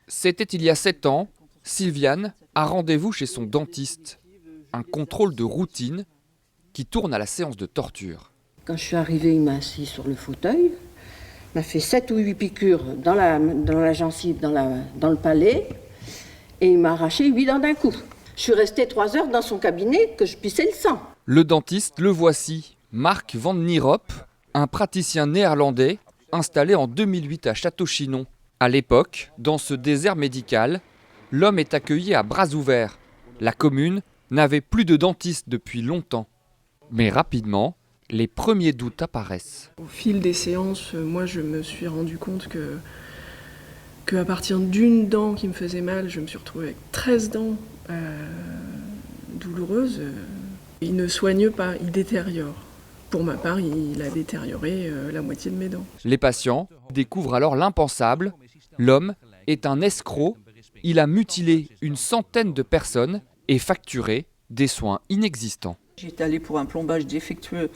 C'était il y a 7 ans, Sylviane a rendez-vous chez son dentiste. Un contrôle de routine qui tourne à la séance de torture. Quand je suis arrivée, il m'a assis sur le fauteuil, m'a fait 7 ou 8 piqûres dans la gencive, dans le palais, et il m'a arraché 8 dents d'un coup. Je suis restée 3 heures dans son cabinet que je pissais le sang. Le dentiste, le voici, Mark van Nierop, un praticien néerlandais installé en 2008 à Château-Chinon. À l'époque, dans ce désert médical, l'homme est accueilli à bras ouverts. La commune n'avait plus de dentiste depuis longtemps. Mais rapidement, les premiers doutes apparaissent. Au fil des séances, moi je me suis rendu compte qu'à partir d'une dent qui me faisait mal, je me suis retrouvée avec 13 dents douloureuses. Il ne soigne pas, il détériore. Pour ma part, il a détérioré la moitié de mes dents. Les patients découvrent alors l'impensable. L'homme est un escroc. Il a mutilé une centaine de personnes et facturé des soins inexistants. J'étais allée pour un plombage défectueux.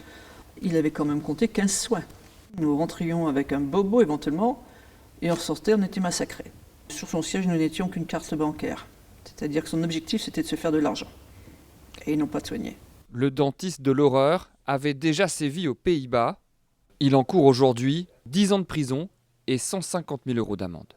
Il avait quand même compté 15 soins. Nous rentrions avec un bobo éventuellement et on ressortait, on était massacrés. Sur son siège, nous n'étions qu'une carte bancaire. C'est-à-dire que son objectif, c'était de se faire de l'argent. Et non pas de soigner. Le dentiste de l'horreur avait déjà sévi aux Pays-Bas. Il encourt aujourd'hui 10 ans de prison et 150 000 € d'amende.